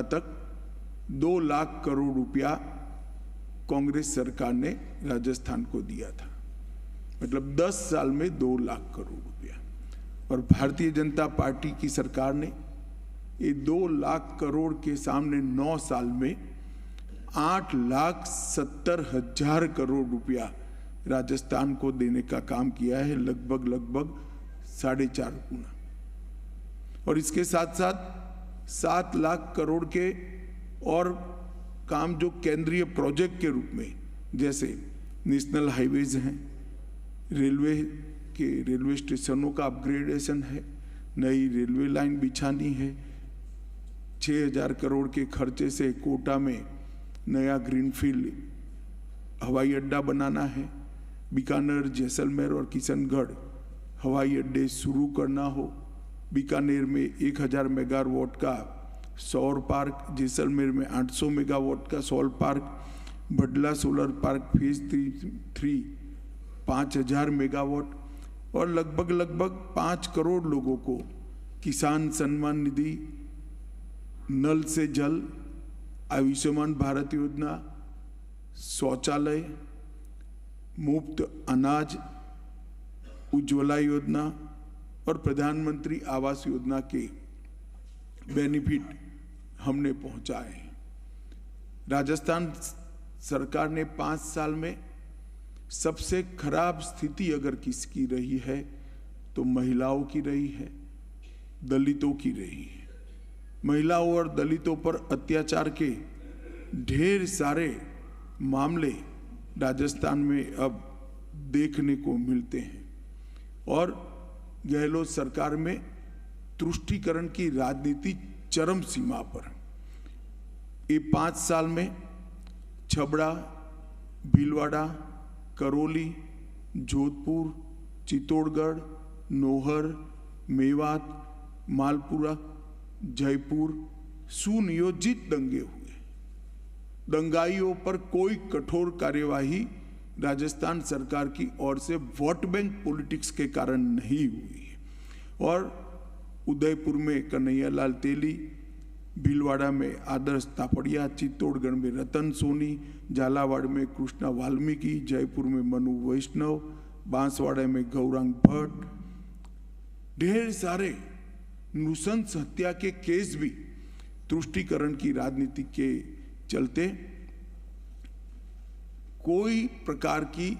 तक 2 लाख करोड़ रुपया कांग्रेस सरकार ने राजस्थान को दिया था। मतलब 10 साल में 2 लाख करोड़ रुपया। और भारतीय जनता पार्टी की सरकार ने ये 2 लाख करोड़ के सामने 9 साल में 8,70,000 करोड़ रुपया राजस्थान को देने का काम किया है, लगभग 4.5 गुना। और इसके साथ साथ 7 लाख करोड़ के और काम जो केंद्रीय प्रोजेक्ट के रूप में, जैसे नेशनल हाईवेज हैं, रेलवे स्टेशनों का अपग्रेडेशन है, नई रेलवे लाइन बिछानी है, 6,000 करोड़ के खर्चे से कोटा में नया ग्रीनफील्ड हवाई अड्डा बनाना है, बीकानेर, जैसलमेर और किशनगढ़ हवाई अड्डे शुरू करना हो, बीकानेर में 1000 मेगावाट का सौर पार्क, जैसलमेर में 800 मेगावाट का सौर पार्क, Bhadla solar park phase 3 5000 megawatt, और लगभग 5 करोड़ लोगों को किसान सम्मान निधि, नल से जल, आयुष्मान भारत योजना, शौचालय, मुफ्त अनाज, उज्ज्वला योजना और प्रधानमंत्री आवास योजना के बेनिफिट हमने पहुंचाए हैं। राजस्थान सरकार ने 5 साल में सबसे खराब स्थिति अगर किसकी रही है तो महिलाओं की रही है, दलितों की रही है। महिलाओं और दलितों पर अत्याचार के ढेर सारे मामले राजस्थान में अब देखने को मिलते हैं। और गहलोत सरकार में तुष्टीकरण की राजनीति चरम सीमा पर। ये 5 साल में छबड़ा, भीलवाड़ा, करौली, जोधपुर, चित्तौड़गढ़, नौहर, मेवात, मालपुरा, जयपुर सुनियोजित दंगे हुए। दंगाइयों पर कोई कठोर कार्यवाही राजस्थान सरकार की ओर से वोट बैंक पॉलिटिक्स के कारण नहीं हुई है। और उदयपुर में कन्हैयालाल तेली, भीलवाड़ा में आदर्श तापड़िया, चित्तौड़गढ़ में रतन सोनी, झालावाड़ में कृष्णा वाल्मीकि, जयपुर में मनु वैष्णव, बांसवाड़ा में गौरांग भट्ट, ढेर सारे नृशंस हत्या के केस भी तुष्टीकरण की राजनीति के चलते कोई प्रकार की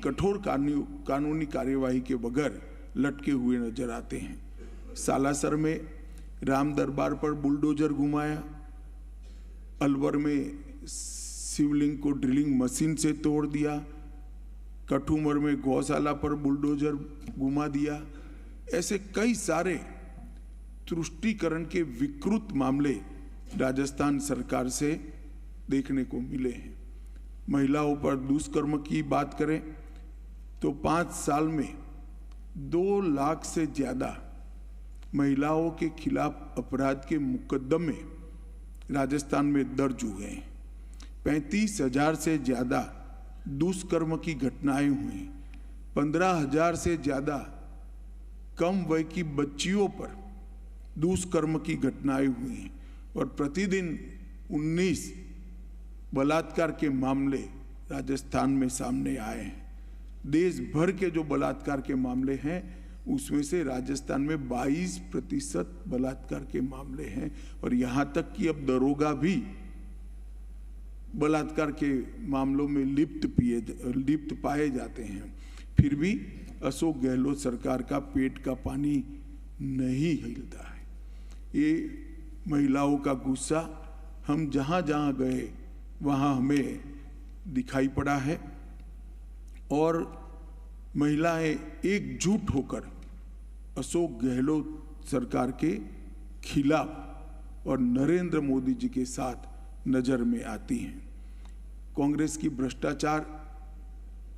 कठोर कानूनी कार्यवाही के बगैर लटके हुए नजर आते हैं। सालासर में राम दरबार पर बुलडोजर घुमाया, अलवर में शिवलिंग को ड्रिलिंग मशीन से तोड़ दिया, कठुमर में गौशाला पर बुलडोजर घुमा दिया। ऐसे कई सारे तुष्टीकरण के विकृत मामले राजस्थान सरकार से देखने को मिले हैं। महिलाओं पर दुष्कर्म की बात करें तो 5 साल में 2 लाख से ज्यादा महिलाओं के खिलाफ अपराध के मुकदमे राजस्थान में दर्ज हुए हैं। 35,000 से ज्यादा दुष्कर्म की घटनाएं हुई, 15,000 से ज्यादा कम वय की बच्चियों पर दुष्कर्म की घटनाएं हुई हैं। और प्रतिदिन 19 बलात्कार के मामले राजस्थान में सामने आए हैं। देश भर के जो बलात्कार के मामले हैं उसमें से राजस्थान में 22% बलात्कार के मामले हैं। और यहाँ तक कि अब दरोगा भी बलात्कार के मामलों में लिप्त पाए जाते हैं। फिर भी अशोक गहलोत सरकार का पेट का पानी नहीं हिलता है। ये महिलाओं का गुस्सा हम जहाँ जहाँ गए वहाँ हमें दिखाई पड़ा है। और महिलाएं एकजुट होकर अशोक गहलोत सरकार के खिलाफ और नरेंद्र मोदी जी के साथ नजर में आती हैं। कांग्रेस की भ्रष्टाचार,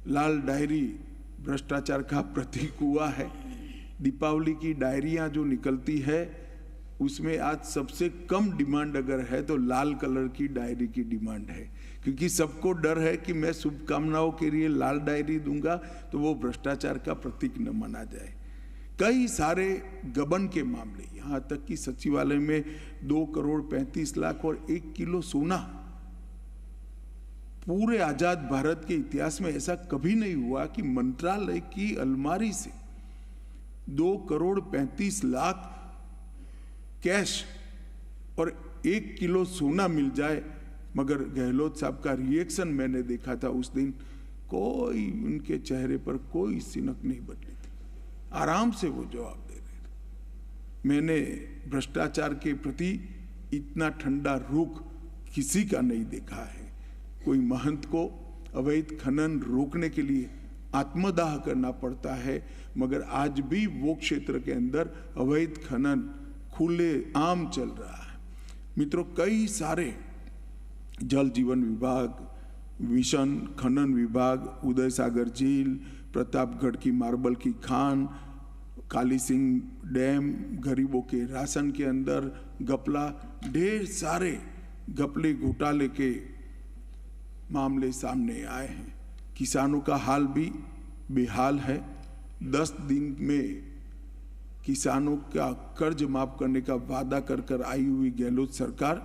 लाल डायरी भ्रष्टाचार का प्रतीक हुआ है। दीपावली की डायरियां जो निकलती है उसमें आज सबसे कम डिमांड अगर है तो लाल कलर की डायरी की डिमांड है, क्योंकि सबको डर है कि मैं शुभकामनाओं के लिए लाल डायरी दूंगा तो वो भ्रष्टाचार का प्रतीक न माना जाए। कई सारे गबन के मामले, यहाँ तक कि सचिवालय में 2,35,00,000 और 1 किलो सोना। पूरे आजाद भारत के इतिहास में ऐसा कभी नहीं हुआ कि मंत्रालय की अलमारी से 2,35,00,000 कैश और 1 किलो सोना मिल जाए। मगर गहलोत साहब का रिएक्शन मैंने देखा था उस दिन, कोई उनके चेहरे पर कोई सिनक नहीं बदली थी, आराम से वो जवाब दे रहे थे। मैंने भ्रष्टाचार के प्रति इतना ठंडा रुख किसी का नहीं देखा है। कोई महंत को अवैध खनन रोकने के लिए आत्मदाह करना पड़ता है, मगर आज भी वो क्षेत्र के अंदर अवैध खनन खुले आम चल रहा है। मित्रों, कई सारे जल जीवन विभाग, मिशन खनन विभाग, उदय सागर झील, प्रतापगढ़ की मार्बल की खान, काली सिंह डैम, गरीबों के राशन के अंदर घपला, ढेर सारे घपले घोटाले के मामले सामने आए हैं। किसानों का हाल भी बेहाल है। 10 दिन में किसानों का कर्ज माफ करने का वादा कर आई हुई गहलोत सरकार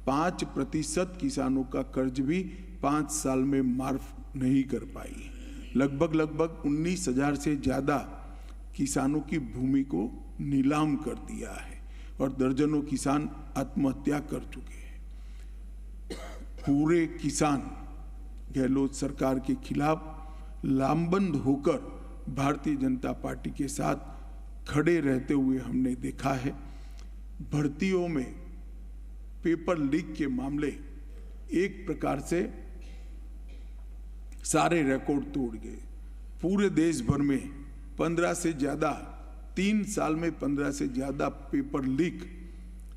5% किसानों का कर्ज भी 5 साल में माफ नहीं कर पाई। लगभग 19,000 से ज्यादा किसानों की भूमि को नीलाम कर दिया है और दर्जनों किसान आत्महत्या कर चुके हैं। पूरे किसान गहलोत सरकार के खिलाफ लामबंद होकर भारतीय जनता पार्टी के साथ खड़े रहते हुए हमने देखा है। भर्तियों में पेपर लीक के मामले एक प्रकार से सारे रिकॉर्ड तोड़ गए। पूरे देश भर में 15 से ज्यादा, 3 साल में 15 से ज्यादा पेपर लीक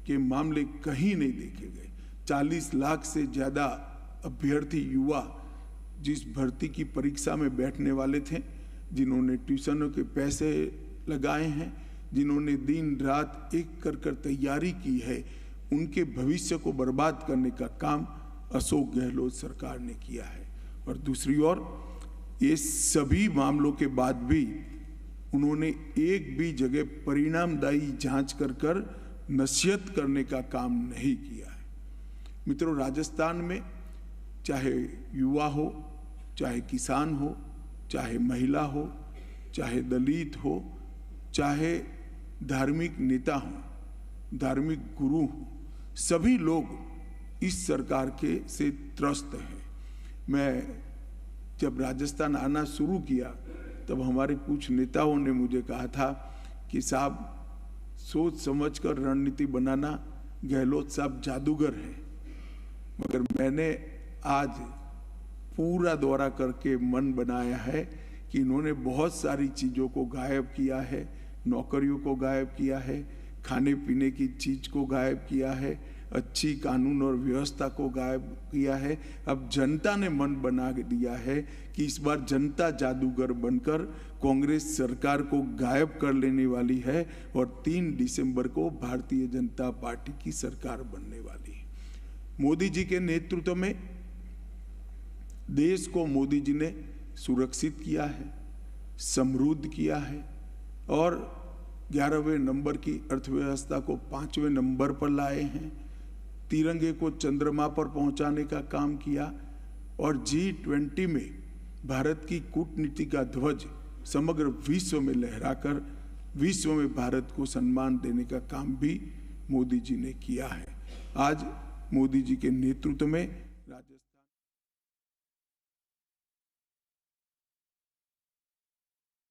के मामले कहीं नहीं देखे गए। 40 लाख से ज्यादा अभ्यर्थी युवा जिस भर्ती की परीक्षा में बैठने वाले थे, जिन्होंने ट्यूशनों के पैसे लगाए हैं, जिन्होंने दिन रात एक कर तैयारी की है, उनके भविष्य को बर्बाद करने का काम अशोक गहलोत सरकार ने किया है। और दूसरी ओर ये सभी मामलों के बाद भी उन्होंने एक भी जगह परिणामदायी जांच कर नसीहत करने का काम नहीं किया है। मित्रों, राजस्थान में चाहे युवा हो, चाहे किसान हो, चाहे महिला हो, चाहे दलित हो, चाहे धार्मिक नेता हो, धार्मिक गुरु हो, सभी लोग इस सरकार के से त्रस्त हैं। मैं जब राजस्थान आना शुरू किया तब हमारे कुछ नेताओं ने मुझे कहा था कि साहब, सोच समझकर रणनीति बनाना, गहलोत साहब जादूगर हैं। मगर मैंने आज पूरा दौरा करके मन बनाया है कि इन्होंने बहुत सारी चीज़ों को गायब किया है। नौकरियों को गायब किया है, खाने पीने की चीज को गायब किया है, अच्छी कानून और व्यवस्था को गायब किया है। अब जनता ने मन बना दिया है कि इस बार जनता जादूगर बनकर कांग्रेस सरकार को गायब कर लेने वाली है और 3 दिसंबर को भारतीय जनता पार्टी की सरकार बनने वाली है। मोदी जी के नेतृत्व में देश को मोदी जी ने सुरक्षित किया है, समृद्ध किया है और 11वें नंबर की अर्थव्यवस्था को 5वें नंबर पर लाए हैं। तिरंगे को चंद्रमा पर पहुंचाने का काम किया और G20 में भारत की कूटनीति का ध्वज समग्र विश्व में लहराकर विश्व में भारत को सम्मान देने का काम भी मोदी जी ने किया है। आज मोदी जी के नेतृत्व में राजस्थान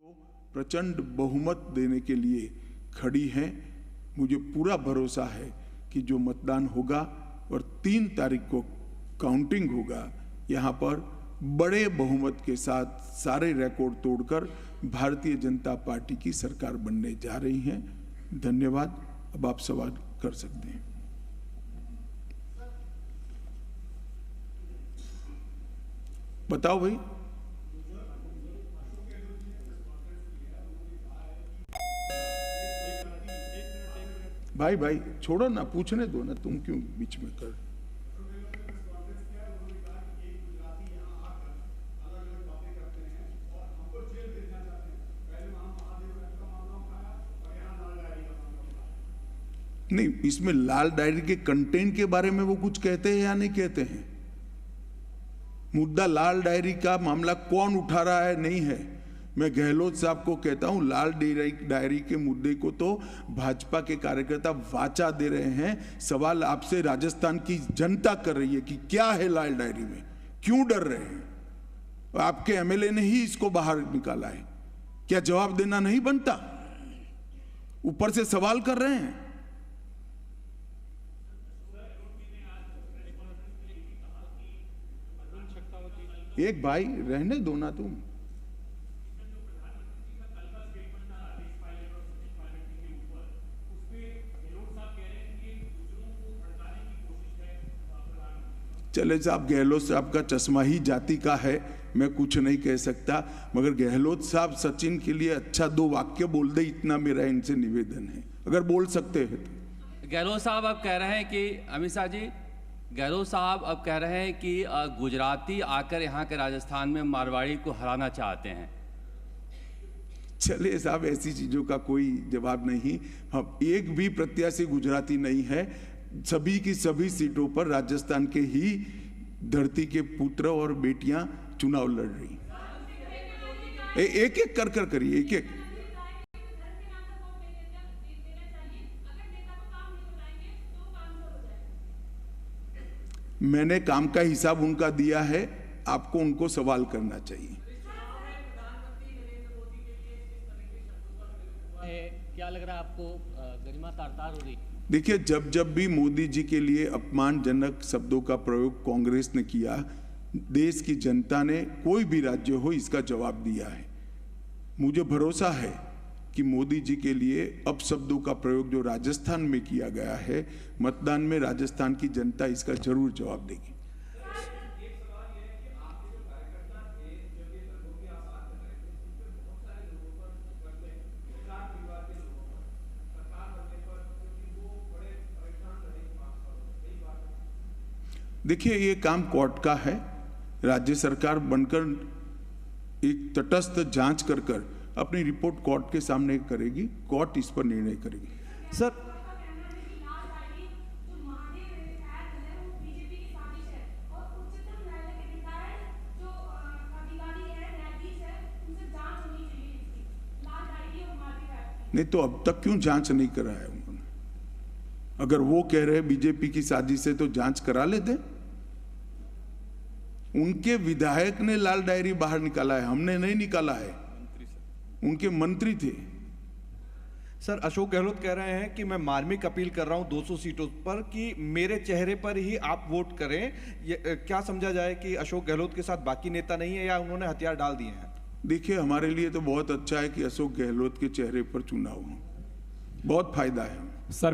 को प्रचंड बहुमत देने के लिए खड़ी है। मुझे पूरा भरोसा है कि जो मतदान होगा और 3 तारीख को काउंटिंग होगा, यहाँ पर बड़े बहुमत के साथ सारे रिकॉर्ड तोड़कर भारतीय जनता पार्टी की सरकार बनने जा रही है। धन्यवाद। अब आप सवाल कर सकते हैं। बताओ भाई। भाई छोड़ो ना, पूछने दो ना, तुम क्यों बीच में कर। नहीं, इसमें लाल डायरी के कंटेंट के बारे में वो कुछ कहते हैं या नहीं कहते हैं? मुद्दा लाल डायरी का मामला कौन उठा रहा है नहीं है। मैं गहलोत साहब को कहता हूं, लाल डायरी के मुद्दे को तो भाजपा के कार्यकर्ता वाचा दे रहे हैं। सवाल आपसे राजस्थान की जनता कर रही है कि क्या है लाल डायरी में, क्यों डर रहे हैं? आपके एमएलए ने ही इसको बाहर निकाला है, क्या जवाब देना नहीं बनता? ऊपर से सवाल कर रहे हैं। एक भाई रहने दो ना तुम। चले साहब, गहलोत साहब का चश्मा ही जाति का है, मैं कुछ नहीं कह सकता, मगर गहलोत साहब सचिन के लिए अच्छा 2 वाक्य बोल दे, इतना मेरा इनसे निवेदन है, अगर बोल सकते हैं तो। गहलोत साहब अब कह रहे हैं कि अमित शाह जी, गहलोत साहब अब कह रहे हैं कि गुजराती आकर यहाँ के राजस्थान में मारवाड़ी को हराना चाहते हैं। चले साहब, ऐसी चीजों का कोई जवाब नहीं। हम एक भी प्रत्याशी गुजराती नहीं है। सभी की सभी सीटों पर राजस्थान के ही धरती के पुत्र और बेटियां चुनाव लड़ रही। एक एक कर कर करिए, एक एक। मैंने काम का हिसाब उनका दिया है, आपको उनको सवाल करना चाहिए। क्या लग रहा है आपको, गरिमा तार-तार हो रही? देखिए, जब जब भी मोदी जी के लिए अपमानजनक शब्दों का प्रयोग कांग्रेस ने किया, देश की जनता ने, कोई भी राज्य हो, इसका जवाब दिया है। मुझे भरोसा है कि मोदी जी के लिए अपशब्दों का प्रयोग जो राजस्थान में किया गया है, मतदान में राजस्थान की जनता इसका जरूर जवाब देगी। देखिए, ये काम कोर्ट का है। राज्य सरकार बनकर एक तटस्थ जांच कर कर अपनी रिपोर्ट कोर्ट के सामने करेगी, कोर्ट इस पर निर्णय करेगी। सर, नहीं तो अब तक क्यों जांच नहीं कराया उन्होंने? अगर वो कह रहे बीजेपी की साजिश है तो जांच करा लेते। उनके विधायक ने लाल डायरी बाहर निकाला है, हमने नहीं निकाला है, उनके मंत्री थे। सर, अशोक गहलोत कह रहे हैं कि मैं मार्मिक अपील कर रहा हूं 200 सीटों पर कि मेरे चेहरे पर ही आप वोट करें। क्या समझा जाए कि अशोक गहलोत के साथ बाकी नेता नहीं है या उन्होंने हथियार डाल दिए हैं? देखिए, हमारे लिए तो बहुत अच्छा है कि अशोक गहलोत के चेहरे पर चुनाव हो, बहुत फायदा है सर।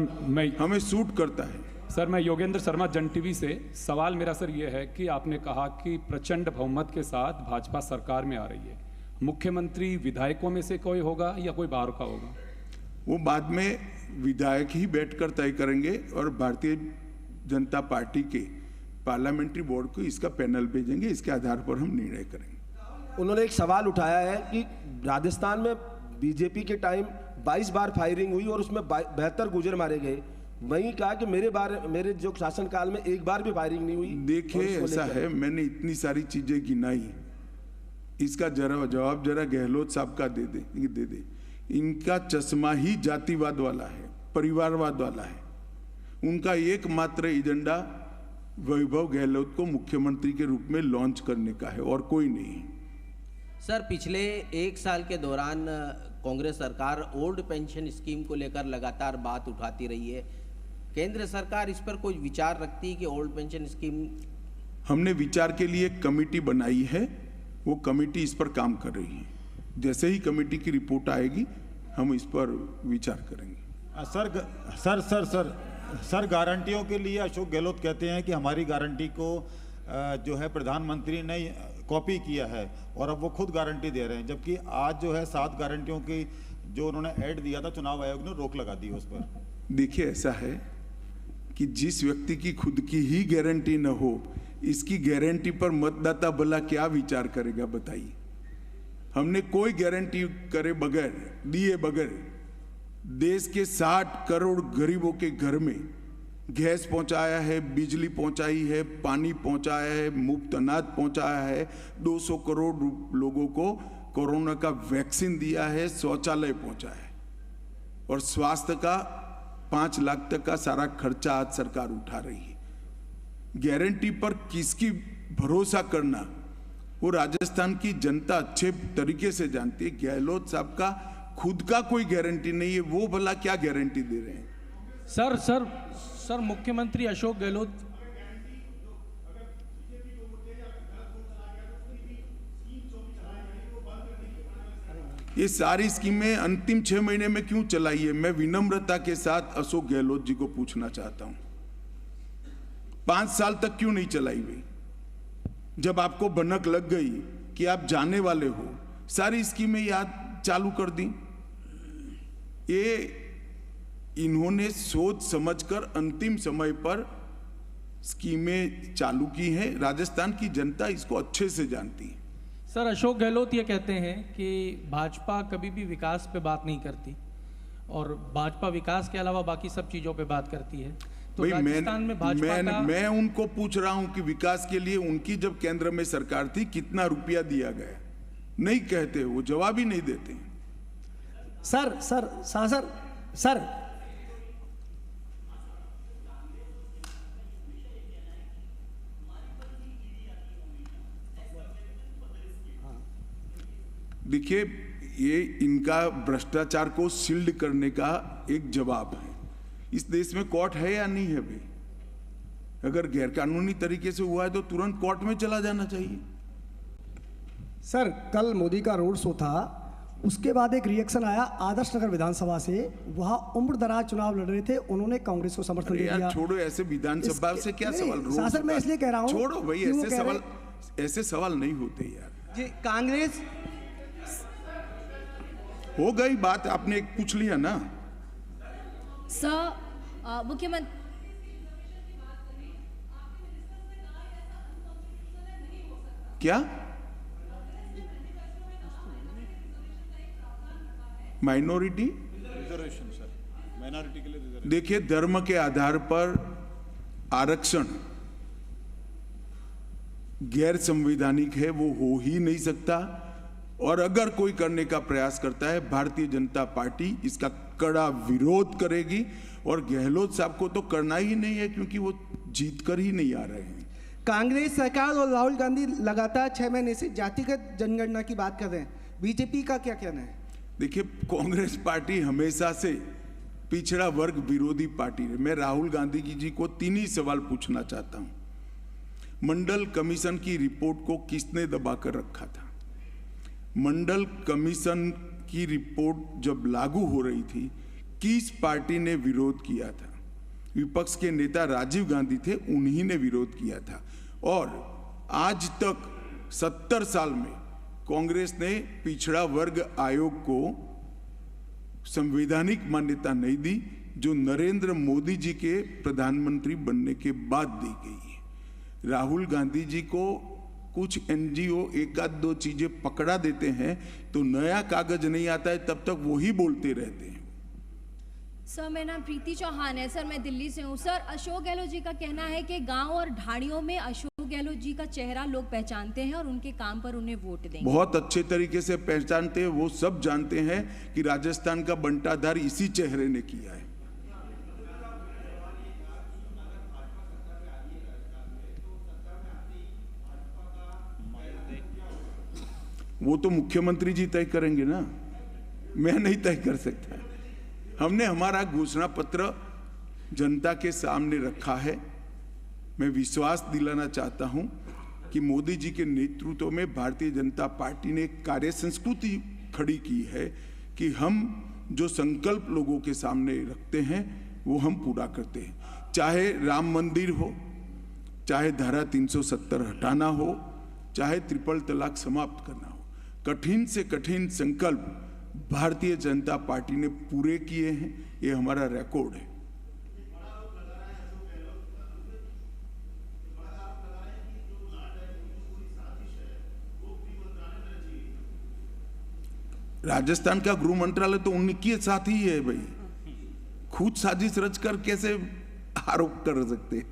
हमें सूट करता है। सर, मैं योगेंद्र शर्मा, जन टीवी से। सवाल मेरा सर ये है कि आपने कहा कि प्रचंड बहुमत के साथ भाजपा सरकार में आ रही है, मुख्यमंत्री विधायकों में से कोई होगा या कोई बाहर का होगा? वो बाद में विधायक ही बैठकर तय करेंगे और भारतीय जनता पार्टी के पार्लियामेंट्री बोर्ड को इसका पैनल भेजेंगे, इसके आधार पर हम निर्णय करेंगे। उन्होंने एक सवाल उठाया है कि राजस्थान में बीजेपी के टाइम 22 बार फायरिंग हुई और उसमें 72 गुर्जर मारे गए। वहीं कहा कि मेरे जो शासनकाल में एक बार भी फायरिंग नहीं हुई। देखिए, ऐसा है, मैंने इतनी सारी चीजें गिनाई, इसका जवाब जरा गहलोत साहब का दे दे। इनका चश्मा ही जातिवाद वाला है, परिवारवाद वाला है। उनका एकमात्र एजेंडा वैभव गहलोत को मुख्यमंत्री के रूप में लॉन्च करने का है और कोई नहीं। सर, पिछले 1 साल के दौरान कांग्रेस सरकार ओल्ड पेंशन स्कीम को लेकर लगातार बात उठाती रही है। केंद्र सरकार इस पर कोई विचार रखती है कि ओल्ड पेंशन स्कीम? हमने विचार के लिए एक कमेटी बनाई है, वो कमेटी इस पर काम कर रही है। जैसे ही कमेटी की रिपोर्ट आएगी हम इस पर विचार करेंगे। सर, गारंटियों के लिए अशोक गहलोत कहते हैं कि हमारी गारंटी को जो है प्रधानमंत्री ने कॉपी किया है और अब वो खुद गारंटी दे रहे हैं, जबकि आज जो है 7 गारंटियों की जो उन्होंने ऐड दिया था, चुनाव आयोग ने रोक लगा दी उस पर। देखिए, ऐसा है कि जिस व्यक्ति की खुद की ही गारंटी न हो, इसकी गारंटी पर मतदाता भला क्या विचार करेगा बताइए। हमने कोई गारंटी करे बगैर, दिए बगैर देश के 60 करोड़ गरीबों के घर में गैस पहुंचाया है, बिजली पहुंचाई है, पानी पहुंचाया है, मुफ्त अनाज पहुंचाया है, 200 करोड़ लोगों को कोरोना का वैक्सीन दिया है, शौचालय पहुंचाया है और स्वास्थ्य का 5 लाख तक का सारा खर्चा आज सरकार उठा रही है। गारंटी पर किसकी भरोसा करना वो राजस्थान की जनता अच्छे तरीके से जानती है। गहलोत साहब का खुद का कोई गारंटी नहीं है, वो भला क्या गारंटी दे रहे हैं? सर मुख्यमंत्री अशोक गहलोत ये सारी स्कीमें अंतिम 6 महीने में क्यों चलाई है? मैं विनम्रता के साथ अशोक गहलोत जी को पूछना चाहता हूं, 5 साल तक क्यों नहीं चलाई हुई? जब आपको भनक लग गई कि आप जाने वाले हो, सारी स्कीमें याद चालू कर दी। ये इन्होंने सोच समझकर अंतिम समय पर स्कीमें चालू की हैं। राजस्थान की जनता इसको अच्छे से जानती है। सर, अशोक गहलोत ये कहते हैं कि भाजपा कभी भी विकास पे बात नहीं करती और भाजपा विकास के अलावा बाकी सब चीजों पे बात करती है। तो राजस्थान में भाजपा का मैं उनको पूछ रहा हूं कि विकास के लिए उनकी जब केंद्र में सरकार थी कितना रुपया दिया गया? नहीं कहते, वो जवाब ही नहीं देते। सर देखिए, ये इनका भ्रष्टाचार को शील्ड करने का एक जवाब है। इस देश में कोर्ट है या नहीं है भाई? अगर गैरकानूनी तरीके से हुआ है तो तुरंत कोर्ट में चला जाना चाहिए। सर, कल मोदी का रोड शो था, उसके बाद एक रिएक्शन आया आदर्श नगर विधानसभा से। वहां उम्र दराज चुनाव लड़ रहे थे, उन्होंने कांग्रेस को समर्थन दिया। छोड़ो, ऐसे विधानसभा से क्या सवाल? सर, मैं इसलिए कह रहा हूं, छोड़ो भाई, ऐसे सवाल नहीं होते यार जी। कांग्रेस हो गई बात, आपने एक पूछ लिया ना। सर, मुख्यमंत्री क्या माइनॉरिटी रिजर्वेशन? सर, माइनॉरिटी के लिए रिजर्वेशन। देखिए, धर्म के आधार पर आरक्षण गैर संवैधानिक है, वो हो ही नहीं सकता। और अगर कोई करने का प्रयास करता है, भारतीय जनता पार्टी इसका कड़ा विरोध करेगी। और गहलोत साहब को तो करना ही नहीं है, क्योंकि वो जीत कर ही नहीं आ रहे हैं। कांग्रेस सरकार और राहुल गांधी लगातार 6 महीने से जातिगत जनगणना की बात कर रहे हैं, बीजेपी का क्या कहना है? देखिए, कांग्रेस पार्टी हमेशा से पिछड़ा वर्ग विरोधी पार्टी है। मैं राहुल गांधी जी को 3 ही सवाल पूछना चाहता हूं। मंडल कमीशन की रिपोर्ट को किसने दबाकर रखा था? मंडल कमीशन की रिपोर्ट जब लागू हो रही थी, किस पार्टी ने विरोध किया था? विपक्ष के नेता राजीव गांधी थे, उन्हीं ने विरोध किया था। और आज तक 70 साल में कांग्रेस ने पिछड़ा वर्ग आयोग को संवैधानिक मान्यता नहीं दी, जो नरेंद्र मोदी जी के प्रधानमंत्री बनने के बाद दी गई है। राहुल गांधी जी को कुछ एनजीओ 1-2 चीजें पकड़ा देते हैं तो नया कागज नहीं आता है, तब तक वही बोलते रहते हैं। सर, मेरा नाम प्रीति चौहान है। सर, मैं दिल्ली से हूँ। सर, अशोक गहलोत जी का कहना है कि गांव और ढाणियों में अशोक गहलोत जी का चेहरा लोग पहचानते हैं और उनके काम पर उन्हें वोट देंगे। बहुत अच्छे तरीके से पहचानते हैं। वो सब जानते हैं कि राजस्थान का बंटाधार इसी चेहरे ने किया है। वो तो मुख्यमंत्री जी तय करेंगे ना, मैं नहीं तय कर सकता। हमने हमारा घोषणा पत्र जनता के सामने रखा है। मैं विश्वास दिलाना चाहता हूं कि मोदी जी के नेतृत्व में भारतीय जनता पार्टी ने एक कार्य संस्कृति खड़ी की है कि हम जो संकल्प लोगों के सामने रखते हैं वो हम पूरा करते हैं। चाहे राम मंदिर हो, चाहे धारा 370 हटाना हो, चाहे ट्रिपल तलाक समाप्त करना हो, कठिन से कठिन संकल्प भारतीय जनता पार्टी ने पूरे किए हैं। ये हमारा रिकॉर्ड है। राजस्थान का गृह मंत्रालय तो उनके साथ ही है भाई। खुद साजिश रचकर कैसे आरोप कर सकते?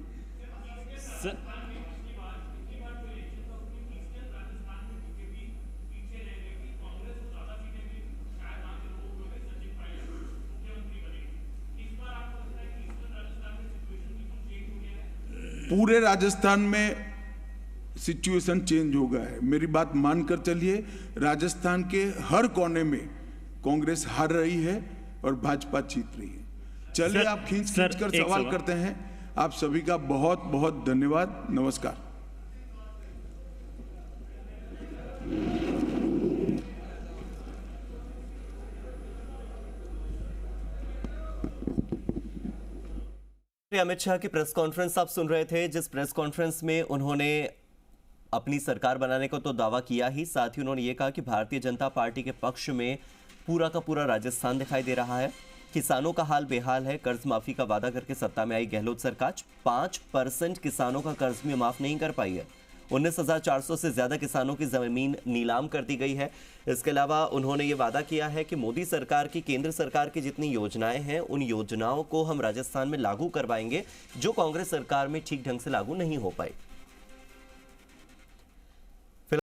पूरे राजस्थान में सिचुएशन चेंज हो गया है। मेरी बात मानकर चलिए, राजस्थान के हर कोने में कांग्रेस हार रही है और भाजपा जीत रही है। चलिए, आप खींच कर सवाल करते हैं। आप सभी का बहुत बहुत धन्यवाद। नमस्कार। अमित शाह की प्रेस कॉन्फ्रेंस आप सुन रहे थे, जिस प्रेस कॉन्फ्रेंस में उन्होंने अपनी सरकार बनाने का तो दावा किया ही, साथ ही उन्होंने ये कहा कि भारतीय जनता पार्टी के पक्ष में पूरा का पूरा राजस्थान दिखाई दे रहा है। किसानों का हाल बेहाल है। कर्ज माफी का वादा करके सत्ता में आई गहलोत सरकार 5% किसानों का कर्ज भी माफ नहीं कर पाई है। 19,400 से ज्यादा किसानों की जमीन नीलाम कर दी गई है। इसके अलावा उन्होंने ये वादा किया है कि मोदी सरकार की, केंद्र सरकार की जितनी योजनाएं हैं उन योजनाओं को हम राजस्थान में लागू करवाएंगे जो कांग्रेस सरकार में ठीक ढंग से लागू नहीं हो पाई।